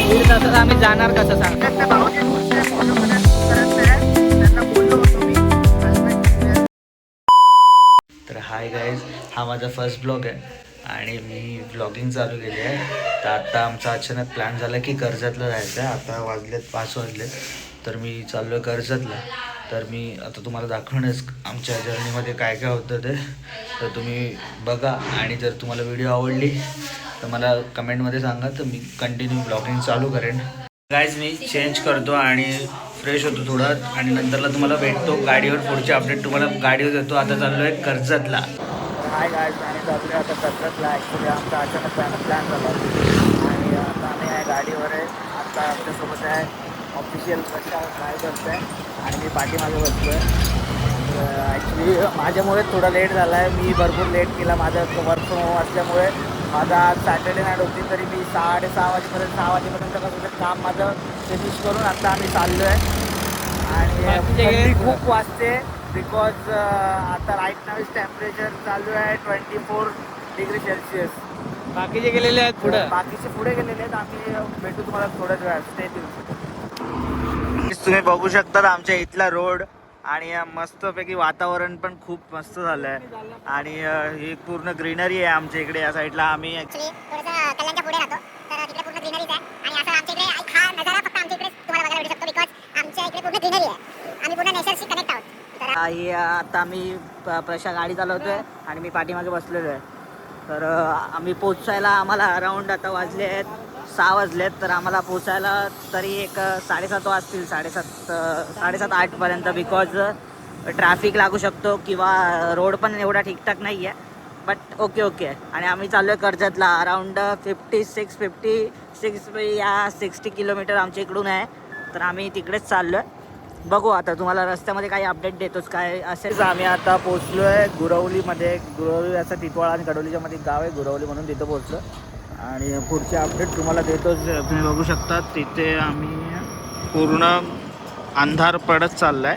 दीड तासात आम्ही जाणार कसं सांग. तर हाय गाईज, हा माझा फर्स्ट ब्लॉग आहे आणि मी ब्लॉगिंग चालू केली आहे. तर आता आमचा अचानक प्लॅन झाला की कर्जतला जायचं आहे. आता वाजलेत 5 वाजलेत, तर मी चाललो आहे कर्जतला. तर मी आता तुम्हाला दाखवणंच आमच्या जर्नीमध्ये काय काय होतं ते. तर तुम्ही बघा आणि जर तुम्हाला व्हिडिओ आवडली तर मला कमेंटमध्ये सांगा, तर मी कंटिन्यू ब्लॉगिंग चालू करेन. गाईज मी चेंज करतो आणि फ्रेश होतो थोडं आणि नंतरला तुम्हाला भेटतो गाडीवर. पुढचे अपडेट तुम्हाला गाडीवर देतो. आता चाललो आहे कर्जतला. हाय गाईज, आणि चाललो आहे आता कर्जतला. ॲक्च्युली आमचा अचानक प्लॅन झाला आणि आता आम्ही आहे गाडीवर आहे. आता आमच्यासोबत आहे ऑफिशियल प्रशा काय करतो आहे आणि मी पाठीमागे बसतो आहे. ॲक्च्युली माझ्यामुळे थोडा लेट झाला आहे. मी भरपूर लेट केला. माझं वर्क फ्रॉम होम असल्यामुळे माझा आज सॅटर्डे नाईट होती, तरी मी 6:30 वाजेपर्यंत कसं काम माझं फिनिश करून आता आम्ही चाललो आहे. आणि थंडी खूप वाजते बिकॉज आता राईट नाव टेम्परेचर चालू आहे 24 डिग्री सेल्सिअस. बाकीचे गेलेले आहेत पुढं, बाकीचे पुढे गेलेले आहेत. आम्ही भेटू तुम्हाला थोड्याच वेळात. Stay tune. तुम्ही बघू शकता आमच्या इथला रोड आणि मस्तपैकी वातावरण पण खूप मस्त झालं आहे आणि ही पूर्ण ग्रीनरी आहे आमच्या इकडे. या साईडला आम्ही ऍक्च्युली थोडंसं कल्याणच्या पुढे राहतो, तर तिकडे पूर्ण ग्रीनरीच आहे. आणि असं आमच्या इकडे हा नजारा फक्त आमच्या इकडे तुम्हाला बघायला भेटू शकतो बिकॉज आमच्या इकडे पूर्ण ग्रीनरी आहे. आम्ही पूर्ण नेचरशी कनेक्ट आहोत. तर आता आम्ही प्रशा गाडी चालवतोय आणि मी पाठीमागे बसलेलो आहे. तर आम्ही पोचायला आम्हाला अराऊंड आता वाजले आहेत 6 वाजलेत. तर आम्हाला पोचायला तरी एक 7:30 वाजतील, 7:30-8पर्यंत, बिकॉज ट्रॅफिक लागू शकतो किंवा रोड पण एवढा ठीकठाक नाही आहे. But okay. आणि आम्ही चाललो आहे कर्जतला. अराऊंड 56 या 60 किलोमीटर आमच्या इकडून आहे. तर आम्ही तिकडेच चाललो आहे. बघू आता तुम्हाला रस्त्यामध्ये काही अपडेट देतोच काय असेल. आम्ही आता पोचलो आहे गुरवलीमध्ये. गुरवली असं टिटवाळा आणि कडोलीच्या मध्ये गाव आहे गुरवली, म्हणून तिथं पोचलो आणि पुढचे अपडेट तुम्हाला देतोच. तुम्ही बघू शकता तिथे आम्ही पूर्ण अंधार पडत चालला आहे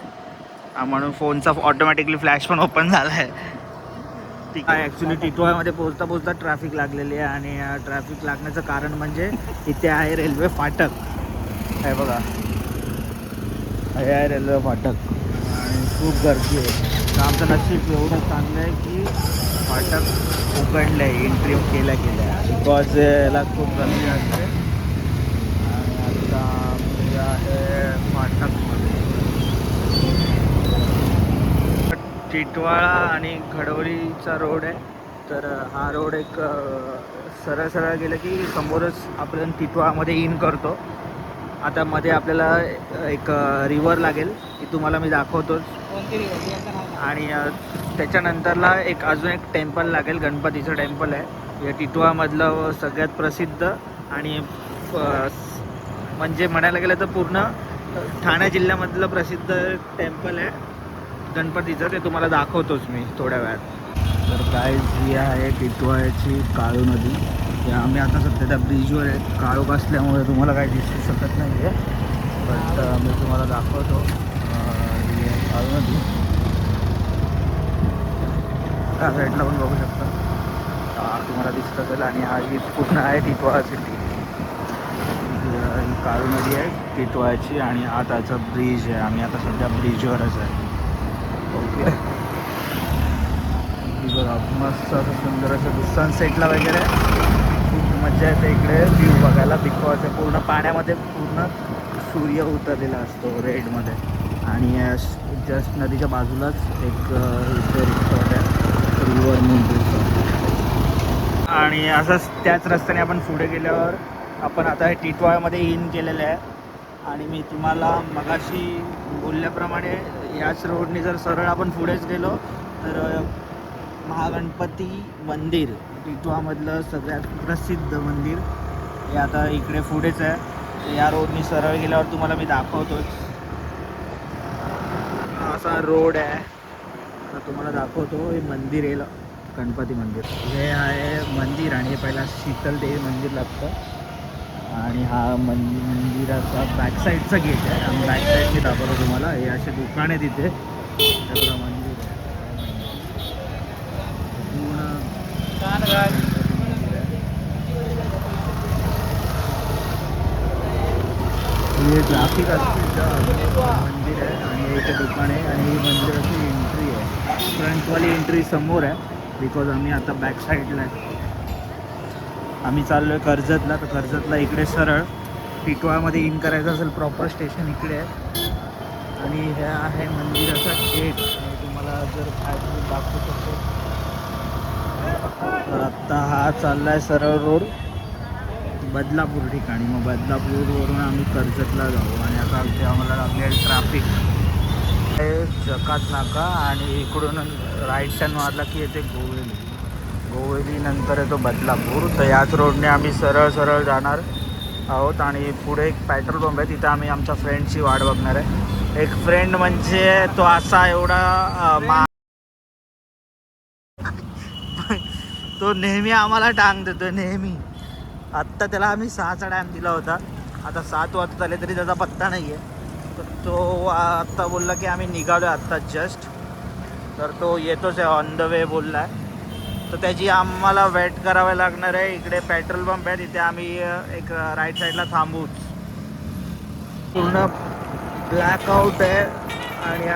म्हणून फोनचा ऑटोमॅटिकली फ्लॅश पण ओपन झाला आहे. ठीक आहे. ॲक्च्युली टिटवाळ्यामध्ये पोचता ट्रॅफिक लागलेली आहे आणि ट्रॅफिक लागण्याचं कारण म्हणजे इथे आहे रेल्वे फाटक. आहे बघा, हे आहे रेल्वे फाटक आणि खूप गर्दी आहे. तर आमचं नशीब एवढं चांगलं आहे की फाटक उघडलं आहे एंट्री केल्या बिकॉज याला खूप गर्दी असते. आणि आता मी आहे फाटकमध्ये. टिटवाळा आणि खडवलीचा रोड आहे. तर हा रोड एक सरळ गेलं की समोरच आपण टिटवाळामध्ये इन करतो. आता मध्ये आपल्याला एक रिव्हर लागेल, ती तुम्हाला मी दाखवतोच. आणि त्याच्यानंतरला अजून एक टेम्पल लागेल, गणपतीचं टेम्पल आहे. या टिटवाळामधलं सगळ्यात प्रसिद्ध आणि म्हणजे म्हणायला गेलं तर पूर्ण ठाणे जिल्ह्यामधलं प्रसिद्ध टेम्पल आहे गणपतीचं. ते तुम्हाला दाखवतोच मी थोड्या वेळात. तर काय ही आहे टिटवाळ्याची काळू नदी. आम्ही आता सध्या त्या ब्रिजवर आहे. काळोख असल्यामुळे तुम्हाला काही दिसू शकत नाही आहे, बट मी तुम्हाला दाखवतो. काळू नदी त्या साईडला पण बघू शकता, तुम्हाला दिसत असेल. आणि हा ही पूर्ण आहे टिटवाळा सिटी. ही काळू नदी आहे टिटवाळ्याची आणि हा त्याचा ब्रिज आहे. आम्ही आता सध्या ब्रिजवरच आहे. ओके, बघा मस्त असं सुंदर असं सनसेटला वगैरे खूप मजा येते इकडे व्ह्यू बघायला. बिकॉज पूर्ण पाण्यामध्ये पूर्ण सूर्य उतरलेला असतो रेडमध्ये. आणि जस्ट नदीच्या बाजूलाच एक इथे रिसॉर्ट आहे, रिव्हर मून रिसॉर्ट. आणि असंच त्याच रस्त्याने आपण पुढे गेल्यावर आपण आता हे टिटवाळ्यामध्ये इन केलेलं आहे. आणि मी तुम्हाला मगाशी बोलल्याप्रमाणे याच रोडने जर सरळ आपण पुढेच गेलो तर महागणपती मंदिर, टिटवाळामधलं सगळ्यात प्रसिद्ध मंदिर, हे आता इकडे पुढेच आहे. या रोडनी सरळ गेल्यावर तुम्हाला मी दाखवतोच. असा रोड आहे, तर तुम्हाला दाखवतो. हे मंदिर आहे गणपती मंदिर. हे आहे मंदिर आणि हे पहिला शीतलदेवी मंदिर लागतं. आणि हा मंदिराचा बॅक साईडचा गेट आहे. आणि बॅक साईडने दाखवतो तुम्हाला. हे असे दुकान आहे तिथे. सगळं मंदिर आहे पूर्ण. हे ट्रॅफिक असते मंदिर आहे आणि इथे दुकान आहे आणि ही मंदिराची एंट्री आहे. फ्रंटवाली एंट्री समोर आहे बिकॉज आम्ही आता बॅक साईडला आहे. आम्ही चाललो आहे कर्जतला. तर कर्जतला इकडे सरळ टिटवाळामध्ये इन करायचं असेल प्रॉपर स्टेशन इकडे आहे आणि हे आहे मंदिराचा गेट. तुम्हाला जर बाहेर दाखवू शकतो. तर आत्ता हा चालला आहे सरळ रोड बदलापूर ठिकाणी. मग बदलापूरवरून आम्ही कर्जतला जाऊ आणि आता इथे आम्हाला लागले ट्रॅफिक हे चकात नाका आणि इकडून राईट टर्न मारला की येते गोवेली. गोवेली नंतर येतो बदलापूर. तर याच रोडने आम्ही सरळ सरळ जाणार आहोत आणि पुढे एक पेट्रोल पंप आहे तिथं आम्ही आमच्या फ्रेंडची वाट बघणार आहे. एक फ्रेंड म्हणजे तो असा एवढा तो नेहमी आम्हाला टांग देतो नेहमी. आत्ता त्याला आम्ही 6चा टाईम दिला होता. आता 7 वाजता आले तरी त्याचा पत्ता नाही आहे. तर तो आत्ता बोलला की आम्ही निघालो आहे आत्ता जस्ट. तर तो येतोच आहे ऑन द वे बोलला आहे. तर त्याची आम्हाला वेट करावे लागणार आहे. इकडे पेट्रोल पंप आहे तिथे आम्ही एक राईट साईडला थांबूच. पूर्ण ब्लॅकआउट आहे आणि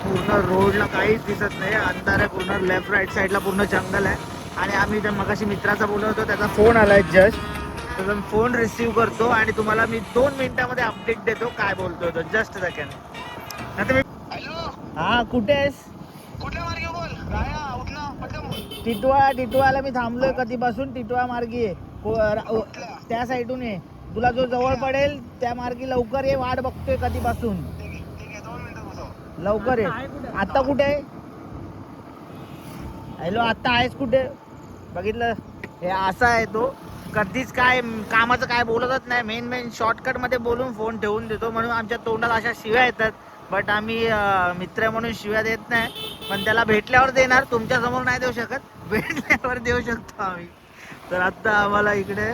पूर्ण रोडला काहीच दिसत नाही. अंधार आहे पूर्ण. लेफ्ट राईट साईडला पूर्ण जंगल आहे आणि आम्ही त्या मगाशी मित्राचा बोलत होतो त्याचा फोन आला आहे जस्ट. तर मी फोन रिसीव्ह करतो आणि तुम्हाला मी 2 मिनिटामध्ये अपडेट देतो काय बोलतोय तो. Just second. आता मी हां कुठे आहेस? कुठल्या मार्गे बोल काय उठलं पटकन बोल. टिटवाळ्याला मी थांबलोय कधीपासून. टिटवाळा मार्गी आहे त्या साईडून आहे. तुला जो जवळ पडेल त्या मार्गी लवकर ये. वाट बघतोय कधीपासून. ठीक आहे 2 मिनिटं बसव. लवकर ये. आता कुठे आहे? हॅलो आता आहेस कुठे? बघितलं हे असा आहे तो. कधीच काय कामाचं काय बोलतच नाही. मेन शॉर्टकटमध्ये बोलून फोन ठेवून देतो. म्हणून आमच्या तोंडात अशा शिव्या येतात. बट आम्ही मित्र म्हणून शिव्या देत नाही. पण त्याला भेटल्यावर देणार. तुमच्यासमोर नाही देऊ शकत. भेटल्यावर देऊ शकतो आम्ही. तर आत्ता आम्हाला इकडे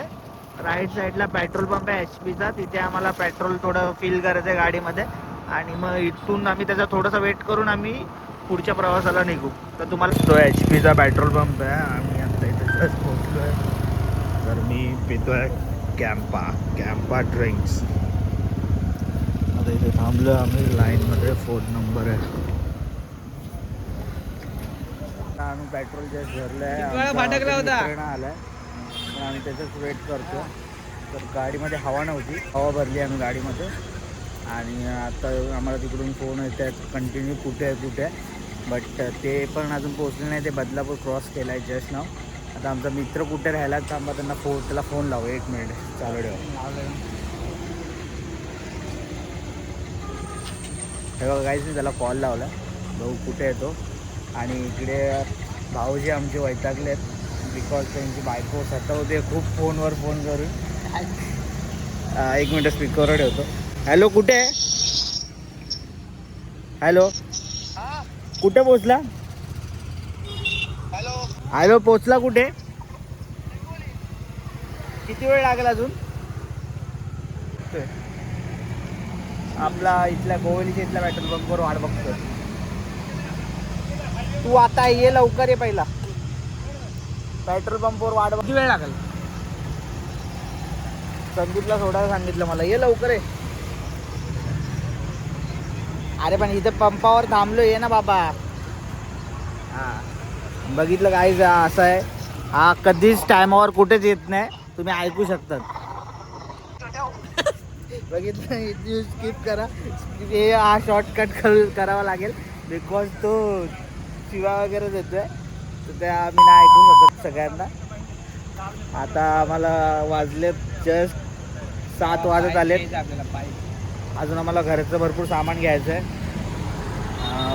राईट साईडला पेट्रोल पंप आहे HP चा. तिथे आम्हाला पेट्रोल थोडं फिल करायचं आहे गाडीमध्ये आणि मग इथून आम्ही त्याचा थोडासा वेट करून आम्ही पुढच्या प्रवासाला निघू. तर तुम्हाला तो HP चा पेट्रोल पंप आहे. आम्ही आत्ता इथे जस्ट पोहोचलो आहे. तर मी पितो आहे कॅम्पा ड्रिंक्स. आता इथे थांबलो आम्ही लाईनमध्ये. 4 नंबर आहे. आम्ही पेट्रोल जस्ट भरलं आहे. फाटकला होता आलाय पण आम्ही त्याच्याच वेट करतो. तर गाडीमध्ये हवा नव्हती. हवा भरली आम्ही गाडीमध्ये आणि आता आम्हाला तिकडून फोन येत आहेत कंटिन्यू कुठे आहे. बट ते पण अजून पोहोचले नाही. ते बदलापूर क्रॉस केला आहे जस्ट नाव. आता आमचा मित्र कुठे राहिला थांबा त्याला फोन लावू. 1 मिनिट चालू ठेवा. हे बघा काहीच नाही. त्याला कॉल लावला भाऊ कुठे येतो. आणि इकडे भाऊजी आमचे वैतागले आहेत बिकॉज त्यांची बायको सतवते खूप फोनवर फोन करून. 1 मिनिट स्पीकरवर ठेवतो. हॅलो कुठे आहे? हॅलो कुठे पोचला? हॅलो पोचला कुठे? किती वेळ लागेल अजून? आपला इथल्या गोवलीच्या इथल्या पेट्रोल पंपवर वाट बघतोय. तू आता ये लवकर ये. पहिला पेट्रोल पंपवर वाट बघ. किती वेळ लागेल? संदीपला सोडायला सांगितलं मला. ये लवकर ये. अरे पण इथे पंपावर थांबलो. ये ना बाबा. हां बघितलं काय असं आहे. हा कधीच टायमावर कुठेच येत नाही. तुम्ही ऐकू शकतात. बघितलं न्यूज स्किप करा. हे हा शॉर्टकट करावा लागेल बिकॉज तो शिवा वगैरे देतोय. तर त्या आम्ही नाही ऐकू शकत सगळ्यांना. आता आम्हाला वाजलेत जस्ट 7 वाजत आलेत. अजून आम्हाला घरचं भरपूर सामान घ्यायचं आहे.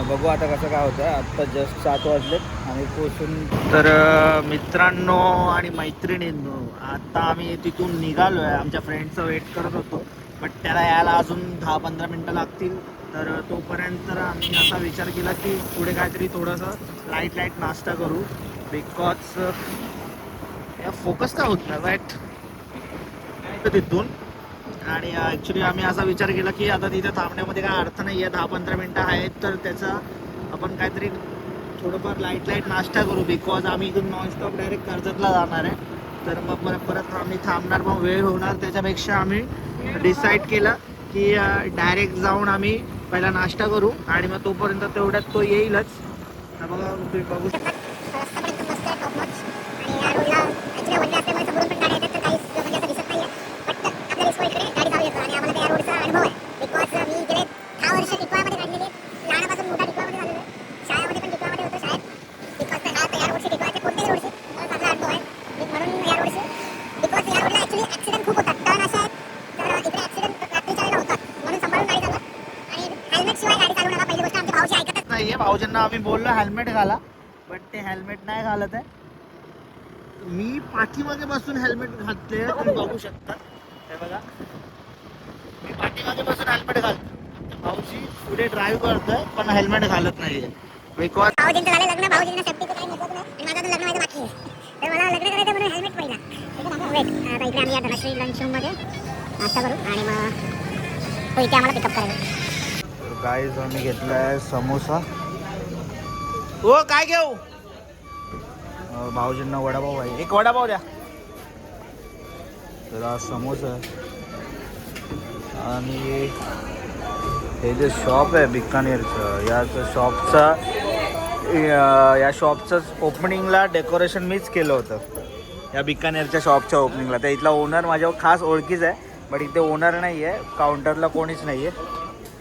बघू आता कसं काय होतं. आत्ता जस्ट 7 वाजलेत आम्ही पोचून. तर मित्रांनो आणि मैत्रिणींनो आत्ता आम्ही तिथून निघालो आहे. आमच्या फ्रेंडचं वेट करत होतो बट त्याला यायला अजून 10-15 मिनटं लागतील. तर तोपर्यंत आम्ही असा विचार केला की पुढे काहीतरी थोडंसं लाईट नाश्ता करू बिकॉज फोकस का होत नाही वाईट तिथून. आणि ॲक्च्युली आम्ही असा विचार केला की आता तिथे थांबण्यामध्ये काय अर्थ नाही आहे. 10-15 मिनटं आहेत तर त्याचा आपण काहीतरी थोडंफार लाईट नाश्ता करू बिकॉज आम्ही इथून नॉनस्टॉप डायरेक्ट कर्जतला जाणार आहे. तर मग परत आम्ही थांबणार मग वेळ होणार. त्याच्यापेक्षा आम्ही डिसाईड केलं की डायरेक्ट जाऊन आम्ही पहिला नाश्ता करू आणि मग तोपर्यंत तेवढ्यात तो येईलच. तर बघा तुम्ही बघू शकता. रस्ता पण एकदम मस्त आहे, top notch. आणि या रोडला ॲक्च्युली वनवे असल्यामुळे समोरून पण गाड्या येतात, तर काहीच म्हणजे असं दिसत नाहीये. बट आपल्या रिस्कवर इकडे गाडी चालू येतो आणि आम्हाला त्या रोडचा अनुभव आहे. बिकॉज मी गेले 10 वर्ष टिकवामध्ये काढलेली आहेत. लहानापासून मोठा टिकवामध्ये झालेलो आहे. शाळेमध्ये पण टिकवामध्ये होतो शाळेत. बिकॉज या रोडशी टिकवायच्या कोणत्याही रोडशी मला चांगला अनुभव आहे. म्हणून या रोडशी बिकॉज या रोडला ॲक्च्युली ॲक्सिडेंट खूप होतात. टर्न असे आहेत तर इकडे ॲक्सिडेंट रात्रीच्या वेळेला होतात. म्हणून सांभाळून गाडी चालवा आणि हेल्मेट शिवाय गाडी चालवू नका. पहिली गोष्ट आमच्या भाऊची ऐकतच नाहीये. भाऊजींना आम्ही बोललो हेल्मेट घाला, बट ते हेल्मेट नाही घालत आहे. मी पाठीमागे बसून हेल्मेट घातले, तुम्ही बघू शकता. हे बघा, मी पाठीमागे बसून हेल्मेट घालतो. भाऊजी पुढे ड्राईव्ह करतोय पण हेल्मेट घालत नाहीये. बिकॉज भाऊजींचं झालं लग्न, भाऊजींना सेफ्टीचं काही महत्त्व नाही आणि माझं अजून लग्न व्हायचं बाकी आहे. तर मला लग्न करायचं म्हणून हेल्मेट पहिला. वेट, आता इकडे आम्ही या धनश्री लंच रूममध्ये नाश्ता करू आणि मग तो इथे आम्हाला पिकअप करायला. गाईज आम्ही घेतलाय समोसा. हो काय घेऊ? भाऊजींना वडापाव आहे, एक वडापाव द्या. तर हा समोसा आहे. आणि हे जे शॉप आहे बिकानेरचं, या शॉपचं ओपनिंगला डेकोरेशन मीच केलं होतं. या बिकानेरच्या शॉपच्या ओपनिंगला. त्या इथला ओनर माझ्यावर खास ओळखीच आहे, बट इथे ओनर नाही आहे, काउंटरला कोणीच नाही आहे.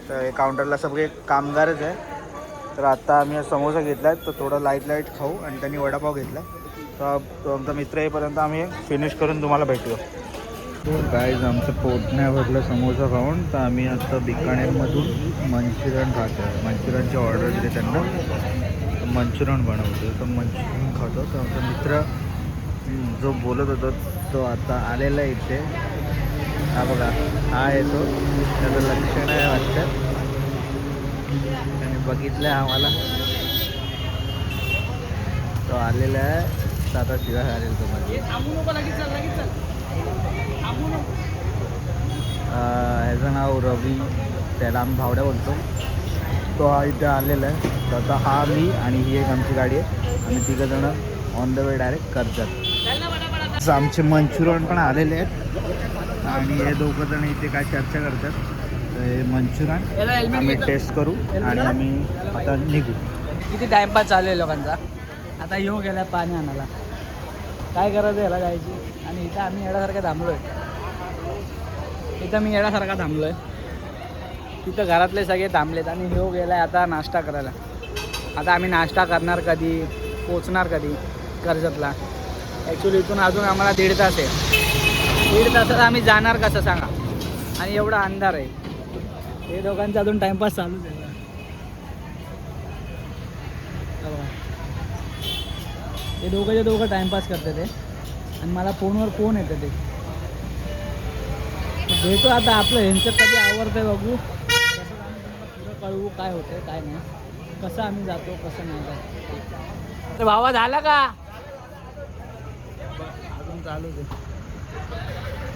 तर काउंटरला सगळे कामगारच आहे. तर आता आम्ही समोसा घेतला आहे, तर थोडं लाईट खाऊ आणि त्यांनी वडापाव घेतला. तर तो आमचा मित्र येईपर्यंत आम्ही फिनिश करून तुम्हाला भेटू. गाईज आमचं पोट नाही भरलं समोसा खाऊन, तर आम्ही आता बिकानेरमधून मंचुरियन खातो आहे. मंचुरियनची ऑर्डर दिली त्यांना, मंचुरियन बनवतो. तर मंचुरियन खातो. तर आमचा मित्र जो बोलत होता तो आता आलेला आहे इथे. हा बघा, हा येतो, त्याचं लक्ष नाही वाटतं. त्याने बघितलं आहे आम्हाला, तो आलेला आहे. तर आता शिवाय आलेला तो माझी. ह्याचं नाव रवी, त्याला आम्ही भावड्या बोलतो. तो हा इथे आलेला आहे. तर आता हा, मी आणि ही एक आमची गाडी आहे. आम्ही तिघंजणं ऑन द वे डायरेक्ट करतात. आमचे मंचुरियन पण आलेले आहेत आणि हे दोघं जण इथे काय चर्चा करतात. तर हे मंचुरियन आम्ही टेस्ट करू आणि आम्ही आता निघू. किती टाइमपास चालू आहे लोकांचा. आता येऊ गेला पाणी आणायला, काय करायचं याला जायची. आणि इथं आम्ही येण्यासारखं थांबलोय. इथं मी येण्यासारखा थांबलोय. तिथं घरातले सगळे थांबलेत आणि येऊ गेलाय आता नाश्ता करायला. आता आम्ही नाश्ता करणार कधी, पोचणार कधी कर्जतला. ॲक्च्युली इथून अजून आम्हाला 1.5 तास आहे. 1.5 तासात आम्ही जाणार कसं सांगा. आणि एवढा अंधार आहे. हे दोघांचा अजून टाइमपास चालूच आहे. हे दोघं टाइमपास करते ते आणि मला फोनवर फोन येतं ते. भेटू आता, आपलं ह्यांचं कधी आवडतंय बघू. कसं आम्ही पुढं कळवू काय होतंय काय नाही, कसं आम्ही जातो कसं नाही जात. तर भावा झाला का? अजून चालूच आहे.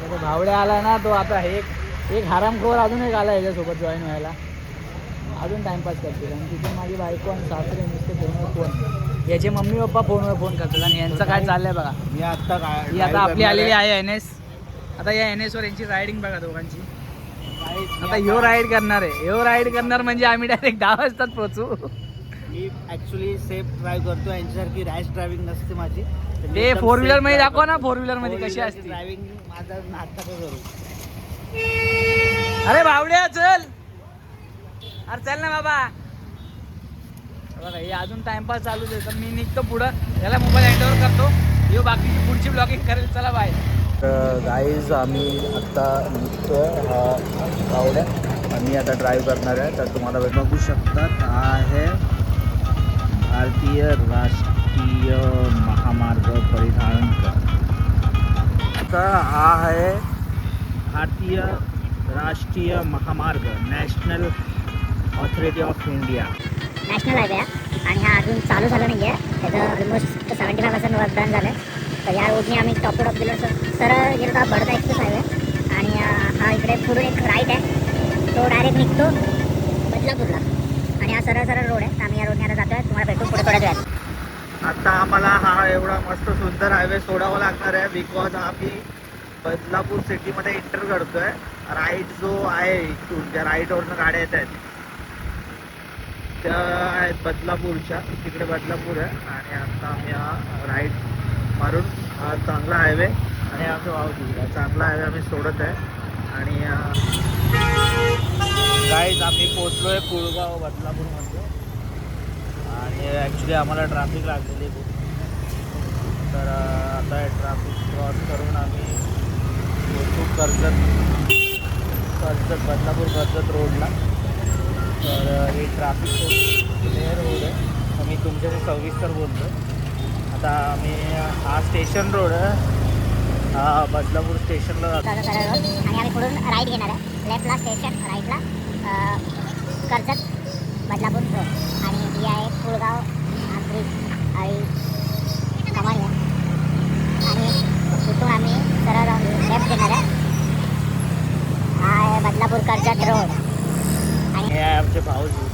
तर भावड्या आला ना तो. आता एक हरामखोर अजून एक आला ह्याच्यासोबत जॉईन व्हायला. अजून टाइमपास करतील. आणि तिथे माझी बायको आणि सासरे नुसते फोनवर फोन. याचे मम्मी पप्पा फोनवर फोन करतात. आणि यांचं काय चाललंय बघा. मी आत्ता काय ही आता आपली आलेली आहे NS. आता या NS वर यांची रायडिंग बघा दोघांची. आता ह्यो राईड करणार आहे. ह्यो राईड करणार म्हणजे आम्ही डायरेक्ट 10 वाजताच पोहोचू. मी ॲक्च्युली सेफ ड्राईव्ह करतो. यांच्यासारखी रॅश ड्रायव्हिंग नसते माझी. ते 4 व्हीलर मध्ये दाखवा ना. 4 व्हीलर मध्ये कशी असते ड्रायव्हिंग. माझा नाटक करू. अरे भावड्या चल. अरे चल ना बाबा. बघा हे अजून टाइमपास चालूच आहे. तर मी निघतो पुढं. याला मोबाईल हँडओव्हर करतो. यो बाकीची पुढची ब्लॉगिंग करेल. चला बाय. तर गाईज आम्ही आत्ता निघतोय. हा गावड्या आम्ही आता ड्राईव्ह करणार आहे. तर तुम्हाला बघू शकतात हा आहे भारतीय राष्ट्रीय महामार्ग परिधान कर. तर हा आहे भारतीय राष्ट्रीय महामार्ग, national authority of India. National highway आहे आणि हा अजून चालू झाला नाही आहे. त्याचं ऑलमोस्ट 75% वर्क झालं आहे. तर या रोडने आम्ही टॉप ऑफ गेलो. सरळ गेलो तर बडोदा एक्सप्रेस हायवे आणि हा इकडे पुढून एक राईट आहे. तो डायरेक्ट निघतो बदलापूरला आणि हा सरळ रोड आहे. तर आम्ही या रोडने आता जातो आहे. तुम्हाला भेटू पुढे थोड्या वेळात. आता आम्हाला हा एवढा मस्त सुंदर हायवे सोडावा लागणार आहे. बिकॉज आम्ही बदलापूर सिटीमध्ये एंटर करतोय. राईट जो आहे इथून ज्या राईटवरनं गाड्या येत आहेत त्या आहेत बदलापूरच्या. तिकडे बदलापूर आहे आणि आता आम्ही हा राईट मारून हा चांगला हायवे आणि आमचं वावजी चांगला हायवे आम्ही सोडत आहे. आणि गाईज आम्ही पोचलो आहे कुळगाव बदलापूरमध्ये आणि ॲक्च्युली आम्हाला ट्रॅफिक लागलेली खूप. तर आता ट्रॅफिक क्रॉस करून आम्ही पोचू कर्जत बदलापूर कर्जत रोडला. तर हे ट्रॅफिक क्लिअर रोड आहे. तर मी तुमच्याशी सविस्तर बोलतो. आता आम्ही हा स्टेशन रोड आहे, हा बदलापूर स्टेशनला जातो. आणि आम्ही पुढून राईट घेणार आहे. लेफ्टला स्टेशन, राईटला कर्जत बदलापूर रोड आणि ही आहे कुळगाव आंतरी आणि कमानी आहे. आणि तिथून आम्ही सरळ जाऊन लेफ्ट घेणार आहे. हा आहे बदलापूर कर्जत रोड. आणि हे आहे आमचे भाऊजी.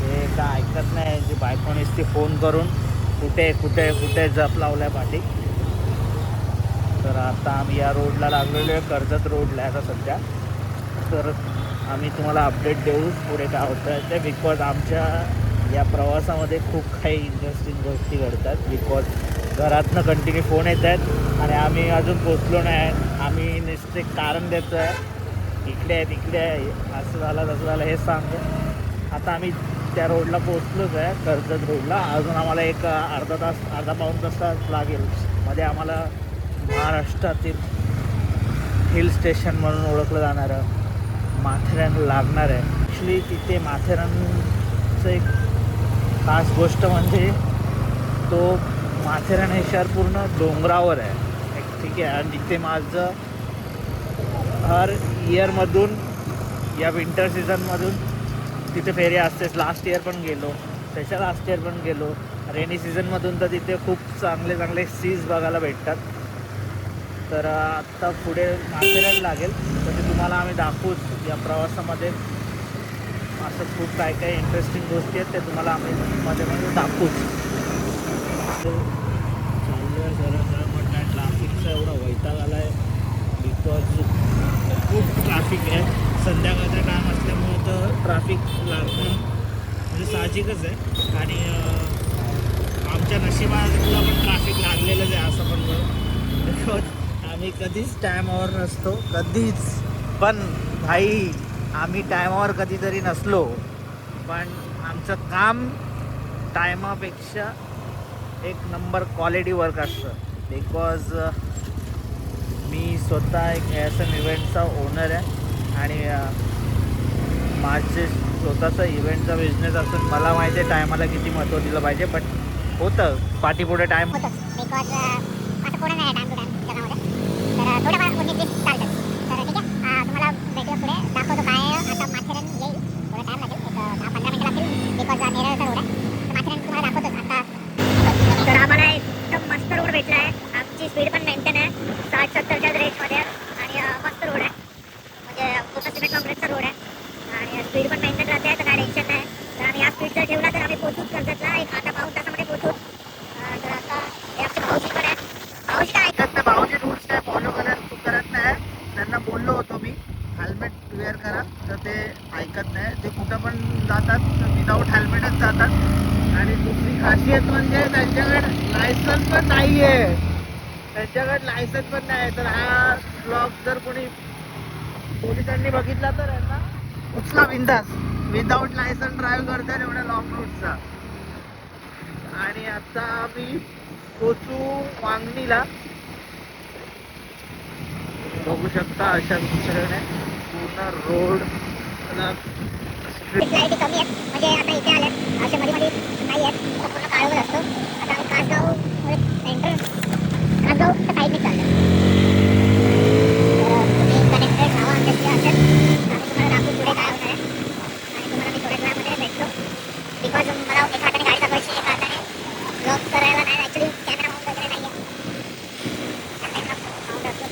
हे काय ऐकत नाही, यांची बायकोनीच ती फोन करून कुठे कुठे कुठे जप लावलाय पाठी. तर आता आम्ही या रोडला लागलेलो आहे, कर्जत रोडला आहे आता सध्या. तर आम्ही तुम्हाला अपडेट देऊ पुढे काय होतं आहे ते. बिकॉज आमच्या या प्रवासामध्ये खूप काही इंटरेस्टिंग गोष्टी घडतात. बिकॉज घरातनं कंटिन्यू फोन येत आहेत आणि आम्ही अजून पोचलो नाही. आम्ही नुसते कारण देतो आहे, इकडे आहे तिकडे आहे, असं झालं तसं झालं हे सांगतो. आता आम्ही त्या रोडला पोचलोच आहे, कर्जत रोडला. अजून आम्हाला एक अर्धा पाऊण तास लागेल. मध्ये आम्हाला महाराष्ट्रातील हिल स्टेशन म्हणून ओळखलं जाणारं माथेरान लागणार आहे. ॲक्च्युली तिथे माथेरानचं एक खास गोष्ट म्हणजे तो माथेरान हे शहर पूर्ण डोंगरावर आहे, ठीक आहे. आणि तिथे माझं हर इयरमधून या विंटर सीझनमधून तिथे फेरी असतेच. लास्ट इयर पण गेलो, त्याच्या लास्ट इयर पण गेलो. रेनी सीझनमधून तर तिथे खूप चांगले चांगले सीज बघायला भेटतात. तर आत्ता पुढे माथेरान लागेल, तर ते तुम्हाला आम्ही दाखवूच या प्रवासामध्ये. असं खूप काय काय इंटरेस्टिंग गोष्टी आहेत ते तुम्हाला आम्ही मध्ये दाखवूच. चाललो आहे सरळ पण काय ट्रॅफिकचा एवढा वैताग आला आहे. बिकॉज खूप ट्रॅफिक आहे. संध्याकाळचा टाईम असल्यामुळे तर ट्रॅफिक लागणं म्हणजे साहजिकच आहे. आणि आमच्या नशिबाला पण ट्रॅफिक लागलेलंच आहे असं पण बरं. बिकॉज आम्ही कधीच टायमावर नसतो, कधीच. पण भाई आम्ही टायमावर कधीतरी नसलो पण आमचं काम टायमापेक्षा एक नंबर क्वालिटी वर्क असतं. बिकॉज मी स्वतः एक एस इव्हेंटचा ओनर आहे आणि माझे स्वतःचा इव्हेंटचा बिझनेस असून मला माहिती आहे टायमाला किती महत्त्व दिलं पाहिजे. बट होतं पाठीपुढे टाईम होतंच बिकॉज असं कोणी नाही टाइम टू टाइम जगामध्ये. तर थोडंफार कोणी चालतं. तर ठीक आहे, तुम्हाला भेटूया पुढे, दाखवतो काय आहे. आता माथेरान येईल, थोडा टाईम लागेल, एक 10-15 मिनिटं लागतील बिकॉज नेरळचा रोड आहे. तर माथेरान तुम्हाला दाखवतोच आता. तर आम्हाला एकदम मस्त रोड भेटला आहे. आमची स्पीड पण मेंटेन आहे 60-70च्या रेंजमध्ये आणि मस्त रोड आहे. म्हणजे पूर्ण सिमेंट कॉन्क्रीटचा रोड आहे आणि स्पीड पण मेंटेन राहते, तर काय टेन्शन नाही. तर आम्ही या स्पीड जर ठेवला तर आम्ही पोहोचूच कर्जतला एक अर्धा पाऊण तासामध्ये पोहोचू. तर आता हे आमचे भाऊजी पण आहे. भाऊजी काय ऐकत नाही, भाऊजी रूल्स काय फॉलो करत नाही. त्यांना बोललो होतो मी हेल्मेट वेअर करा, तर ते ऐकत नाही. ते कुठं पण जातात विदाऊट हेल्मेटच जातात. आणि दुसरी खासियत म्हणजे त्यांच्याकडे लायसन्स पण नाही आहे. तर हा ब्लॉग जर कोणी पोलिसांनी बघितला तर यांना उचला बिंदास. विदाऊट लायसन्स ड्राईव्ह करतात एवढ्या लॉंग रूटचा. आणि आता आम्ही पोचू वांगणीला. बघू शकता अशा दुसऱ्याने पूर्ण रोड क्लॅरिटी कमी आहे. म्हणजे आता इथे आल्यात अशा मध्ये नाही आहेत, पूर्ण काळोख असतो. आता आम्ही कासगाव एंट्रन्स कासगावच्या साईडने चाललो. तर तुम्ही कनेक्टेड राहा आमच्याशी असेल. आम्ही तुम्हाला दाखवू पुढे काय होणार आहे आणि तुम्हाला मी थोड्या वेळामध्ये भेटतो. बिकॉज मला एका हाताने गाडी दाखवायची, एका हाताने ब्लॉग करायला नाही. ॲक्च्युली कॅमेरा माउंट वगैरे नाही आहे. कॅमेरा माउंट असतो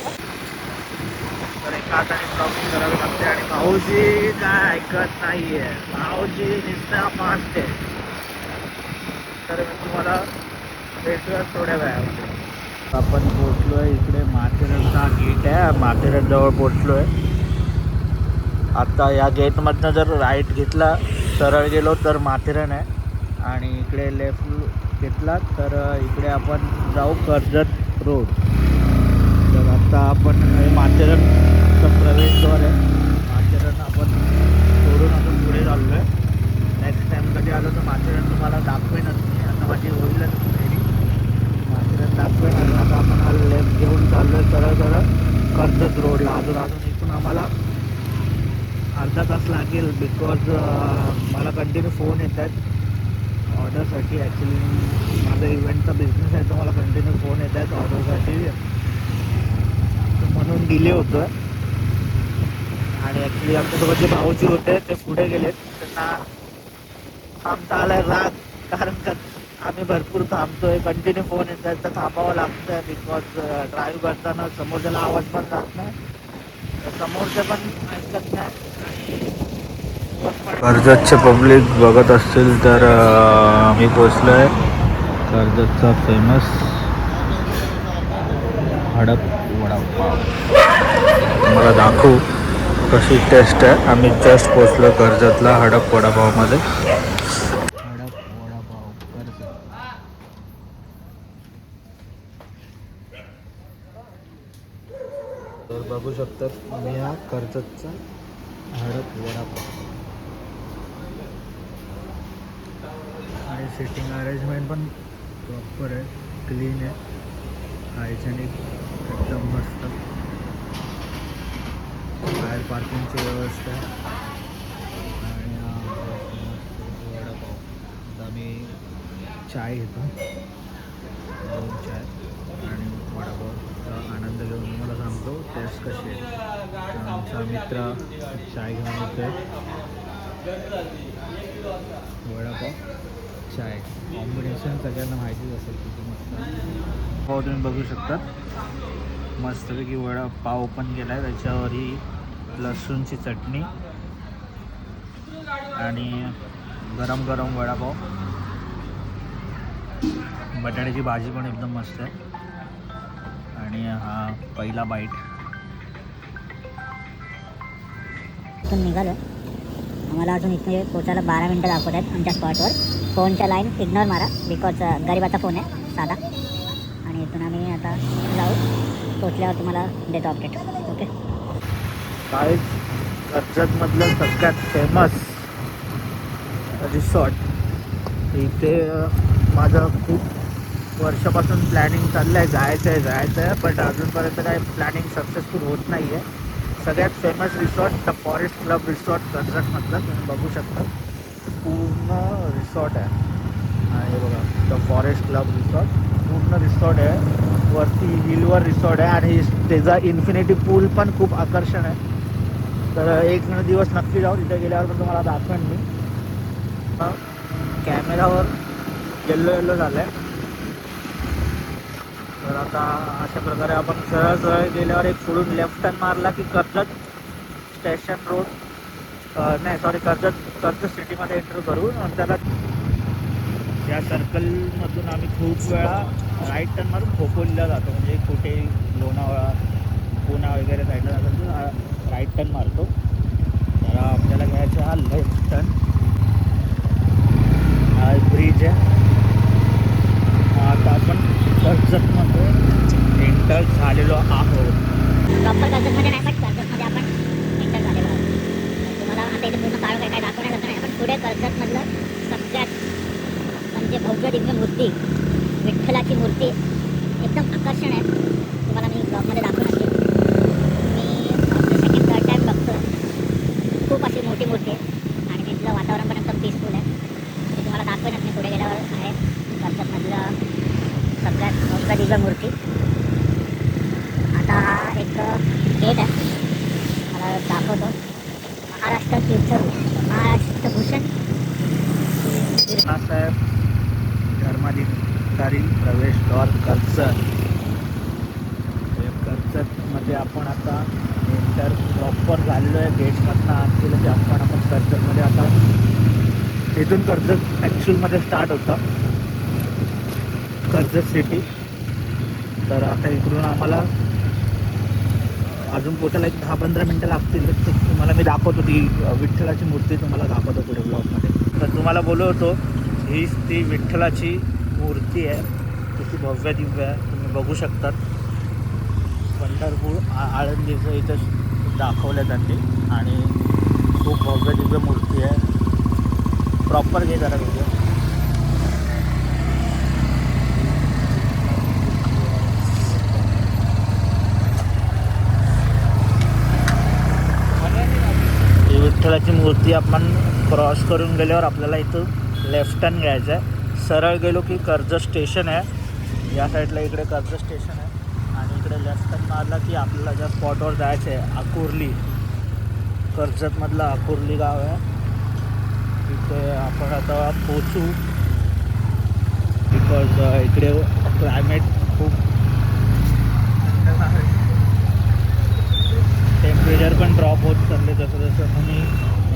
तर एका हाताने ब्लॉगिंग करावी लागते. आणि भाऊजी काय ऐकत नाहीये. भाऊजी नुसता फास्ट आहे. तर मी तुम्हाला भेटूया थोड्या वेळामध्ये. आपण पोचलो आहे इकडे माथेरानचा गेट आहे. माथेरानजवळ पोचलो आहे. आता या गेटमधनं जर राईट घेतला सरळ गेलो तर माथेरान आहे आणि इकडे लेफ्ट घेतला तर इकडे आपण जाऊ कर्जत रोड. तर आता आपण माथेरानचं प्रवेशद्वार आहे. माथेरान आपण सोडून आपण पुढे चाललो आहे. नेक्स्ट टाईम कधी आलो तर माथेरान तुम्हाला दाखवेनच मी. आता माझी होईलच फेरी माथेरान दाखवेन. आता आपण हा लेफ्ट घेऊन चाललो आहे सरळ सरळ कर्जत रोडला. अजून इथून आम्हाला अर्धा तास लागेल बिकॉज मला कंटिन्यू फोन येत आहेत ऑर्डरसाठी. ॲक्च्युली माझा इव्हेंटचा बिझनेस आहे तर मला कंटिन्यू फोन येत आहेत ऑर्डरसाठी, म्हणून डिले होतो आहे. आणि ॲक्च्युली आमच्यासोबत जे भाऊजी होते ते पुढे गेलेत. त्यांना आमचा आला आहे राग, कारण का आम्ही भरपूर थांबतोय, कंटिन्यू फोन येत आहेत तर थांबावं लागतं आहे. बिकॉज ड्राईव्ह करताना समोरच्याला आवाज पण जात नाही, समोरचं पण ऐकत नाही. कर्जतचे पब्लिक बघत असतील तर मी पोचलो आहे कर्जतचा फेमस हडप वडापाव. मला दाखवू कशी टेस्ट आहे. आम्ही जस्ट पोचलो कर्जतला हडप वडापावमध्ये. हडप वडापाव कर्जत. तर बघू शकतात मी हा कर्जतचा हडप वडापाव. आणि सिटिंग अरेंजमेंट पण प्रॉपर आहे, क्लीन आहे, हायजेनिक एकदम मस्त. बाहेर पार्किंगची व्यवस्था आहे. आणि वडापाव. आता आम्ही चाय घेतो, 2 चाय आणि वडापावचा आनंद घेऊन तुम्हाला सांगतो टेस्ट कशी आहे. आमचा मित्र चाय घेऊन येतो आहे. वडापाव चाय कॉम्बिनेशन सगळ्यांना माहितीच असेल किती मस्त. पाव तुम्ही बघू शकता मस्तपैकी वडापाव ओपन केला आहे. त्याच्यावर ही लसूणची चटणी आणि गरम गरम वडापाव. बटाट्याची भाजी पण एकदम मस्त आहे. आणि हा पहिला बाईट. इथून निघालो. आम्हाला अजून इथे पोचायला 12 मिनटं दाखवत आहेत आमच्या स्पॉटवर. फोनच्या लाईन इग्नोर मारा बिकॉज गरीबाचा फोन आहे साधा. आणि इथून आम्ही आता जाऊ, पोचल्यावर तुम्हाला देतो अपडेट. ओके. काय कर्जतमधलं सगळ्यात फेमस रिसॉर्ट इथे. माझं खूप वर्षापासून प्लॅनिंग चाललं आहे जायचं आहे बट अजूनपर्यंत काही प्लॅनिंग सक्सेसफुल होत नाही आहे. सगळ्यात famous resort the forest club resort कर्जतमधलं. तुम्ही बघू शकता पूर्ण रिसॉर्ट आहे. आणि बघा द फॉरेस्ट क्लब रिसॉर्ट पूर्ण रिसॉर्ट आहे. वरती हिलवर रिसॉर्ट आहे आणि त्याचा इन्फिनिटी पूल पण खूप आकर्षण आहे. तर एक दिवस नक्की जाऊ. तिथे गेल्यावर पण तुम्हाला दाखवेन मी. कॅमेरावर येल्लो झालं आहे. तर आता अशा प्रकारे आपण सरळ गेल्यावर एक सोडून लेफ्ट टर्न मारला की कर्जत स्टेशन रोड नाही सॉरी कर्जत सिटीमध्ये एंटर करू. नंतर या सर्कलमधून आम्ही खूप वेळा राईट टर्न मारून खोपोलीला जातो. म्हणजे कुठे लोणावळा पुणा वगैरे साईडला जातो राईट टर्न मारतो. तर आपल्याला घ्यायचा हा लेफ्ट टर्न. हा ब्रिज आहे. आता आपण कर्जतमध्ये एंटर झालेलो आहोत. प्रॉपर कर्जतमध्ये नाही पण कर्जतमध्ये आपण एंटर झालेलो आहोत. तुम्हाला आता इथे पूर्ण काळ काय दाखवण्यात येत नाही. पण पुढे कर्जतमधलं सगळ्यात म्हणजे भव्य दिव्य मूर्ती, विठ्ठलाची मूर्ती एकदम आकर्षण आहे. तुम्हाला मी ब्लॉगमध्ये दाखवून असेल. मी सेकंड थर्ड टाईम बघतो. खूप अशी मोठी मूर्ती आहे आणि तिथलं वातावरण पण एकदम पीसफुल आहे. ते तुम्हाला दाखवेनच मी पुढे गेल्यावर आहे कर्जतमधलं सगळ्यात भव्य दिव्य मूर्ती. आता हा एक गेट आहे, मला दाखवतो. महाराष्ट्र तीर्थभूषण साहेब धर्माधिकारी प्रवेशद्वार कर्जत. कर्जतमध्ये आपण आता एंटर प्रॉपर झालेलो आहे. गेटमधनं आत गेलं की आपण कर्जतमध्ये आता इथून कर्जत ॲक्च्युअलमध्ये स्टार्ट होतं कर्जत सिटी. तर आता इकडून आम्हाला अजून पोचायला एक 10-15 मिनटं लागतील. तर तुम्हाला मी दाखवतो ती विठ्ठलाची मूर्ती तुम्हाला दाखवतो पुढे ब्लॉगमध्ये. तर तुम्हाला बोललो होतो हीच ती विठ्ठलाची मूर्ती आहे. किती भव्य दिव्य आहे तुम्ही बघू शकतात. पंढरपूर आळंदीचं इथं दाखवलं त्यांनी आणि खूप भव्य दिव्य मूर्ती आहे. प्रॉपर घे जरा व्हिडिओ. विठ्ठलाची मूर्ती आपण क्रॉस करून गेल्यावर आपल्याला इथं लेफ्ट टर्न घ्यायचं आहे. सरळ गेलो की कर्जत स्टेशन आहे. या साईडला इकडे कर्जत स्टेशन आहे आणि इकडे लेफ्ट टर्न मारला की आपल्याला ज्या स्पॉटवर जायचं आहे अकुर्ली, कर्जतमधलं अकुर्ली गाव आहे. तिथे आपण आता पोचू. बिकॉज इकडे क्लायमेट खूप टेम्परेचर पण ड्रॉप होत चालले जसं जसं मी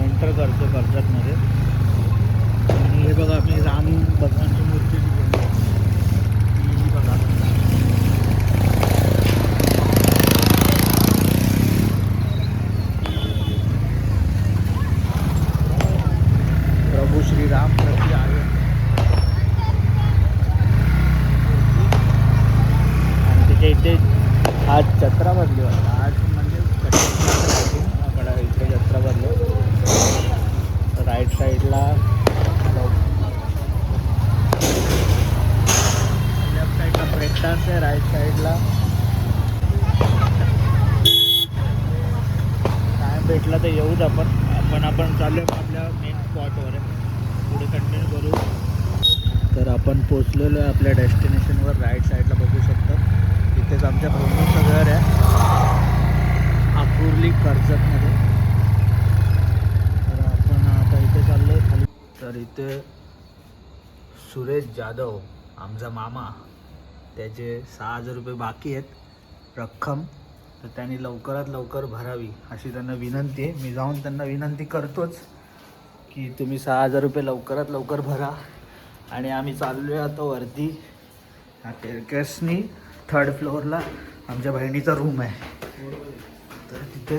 एंटर करतो कर्जतमध्ये. आणि हे बघा मी राम भगवानची मूर्ती ही बघा. प्रभू श्रीराम प्रति आहे. आणि त्याच्या इथे आज जत्रा भरली होती. आज इकडे जत्रा भरली. राईट साईडला लेफ्ट साईडला ब्रेक डान्स आहे. राईट साईडला टाईम भेटला तर येऊच आपण चाललो आहे आपल्या मेन स्पॉटवर आहे. पुढे कंटिन्यू करू. तर आपण पोचलेलो आहे आपल्या डेस्टिनेशनवर. राईट साईडला बघू शकतो इथेच आमच्या भाऊंचं घर आहे अकुर्ली कर्जतमध्ये. तर आपण आता इथे चाललो खाली. तर इथे सुरेश जाधव आमचा मामा, त्याचे 6,000 रुपये बाकी आहेत रक्कम. तर त्यांनी लवकरात लवकर भरावी अशी त्यांना विनंती आहे. मी जाऊन त्यांना विनंती करतोच की तुम्ही 6,000 रुपये लवकरात लवकर भरा. आणि आम्ही चाललो आहे आता वरती. टेरकेसनी 3rd फ्लोअरला आमच्या बहिणीचा रूम आहे. तर तिथे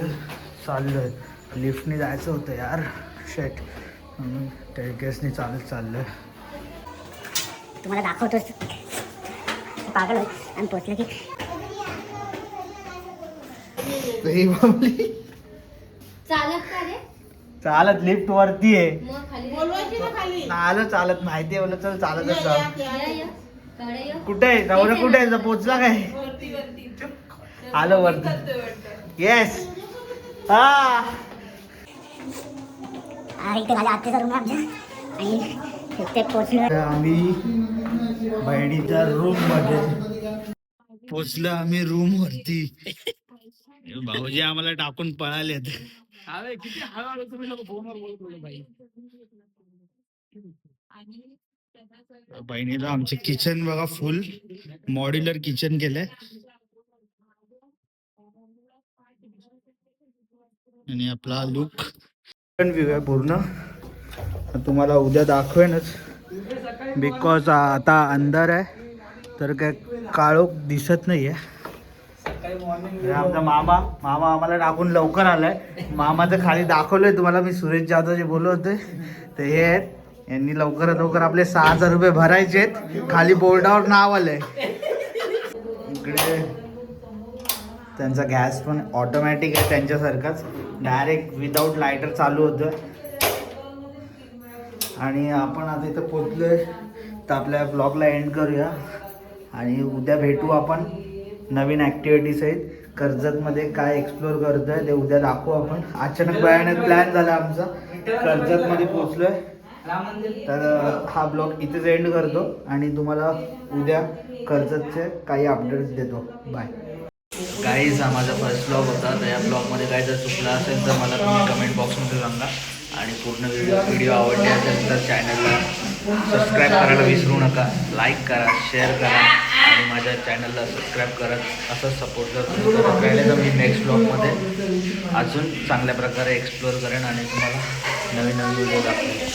चाललो आहे. लिफ्टने जायचं होतं यार, शेट, म्हणून टेरकेसनी चालत चाललं आहे. तुम्हाला दाखवतोच पागल होत. आणि पोचलं की चालत लिफ्ट वरती आहे. बोलवायची ना खाली. आलं चालत माहिती आहे. बोल चल चालतच जा. कुठे आहे नवरा? कुठे आहे? पोचला काय? आलं वरती. येस. हा इथे माझ्या आत्याचा रूम आहे आमच्या. आणि तिथे पोचलो. आम्ही बहिणीच्या रूम मध्ये पोचलो. आम्ही रूम वरती. भाऊजी आम्हाला टाकून पळालेत. किती हळूहळू तुम्ही लोक फोनवर बोलतो बाई. बहिणीला आमचे किचन बघा, फुल मॉड्युलर किचन केलंय. आणि आपला लुक व्ह्यू आहे पूर्ण. तुम्हाला उद्या दाखवेनच. बिकॉज आता अंधार आहे तर काय काळोख दिसत नाही आहे. आमचा मामा आम्हाला टाकून लवकर आलाय. मामाचं खाली दाखवलंय तुम्हाला मी. सुरेश जाधव जे बोलत होते ते हे आहेत. यांनी लवकरात लवकर आपले 6,000 रुपये भरायचे आहेत. खाली बोर्डावर नाव आलंय. इकडे त्यांचा गॅस पण ऑटोमॅटिक आहे त्यांच्यासारखाच. डायरेक्ट विदाऊट लायटर चालू होतं. आणि आपण आता इथं पोचलोय तर आपल्या ब्लॉगला एंड करूया. आणि उद्या भेटू आपण नवीन ॲक्टिव्हिटीज आहेत. कर्जतमध्ये काय एक्सप्लोअर करतो आहे ते उद्या दाखवू आपण. अचानक भयानक प्लॅन झाला आमचा. कर्जतमध्ये पोचलो आहे. तर हा ब्लॉग इथेच एंड करतो आणि तुम्हाला उद्या कर्जतचे काही अपडेट्स देतो. Bye guys. हा माझा फर्स्ट ब्लॉग होता. तर या ब्लॉगमध्ये काय जर चुकलं असेल तर मला तुम्ही कमेंट बॉक्समध्ये सांगा. आणि पूर्ण व्हिडिओ आवडले असेल तर चॅनलला सबस्क्राईब करायला विसरू नका. लाईक करा, शेअर करा आणि माझ्या चॅनलला सबस्क्राईब करत असंच सपोर्ट जर तुम्ही करत राहिले तर मी नेक्स्ट ब्लॉगमध्ये अजून चांगल्या प्रकारे एक्सप्लोअर करेन आणि तुम्हाला नवीन नवीन व्हिडिओ दाखवेन.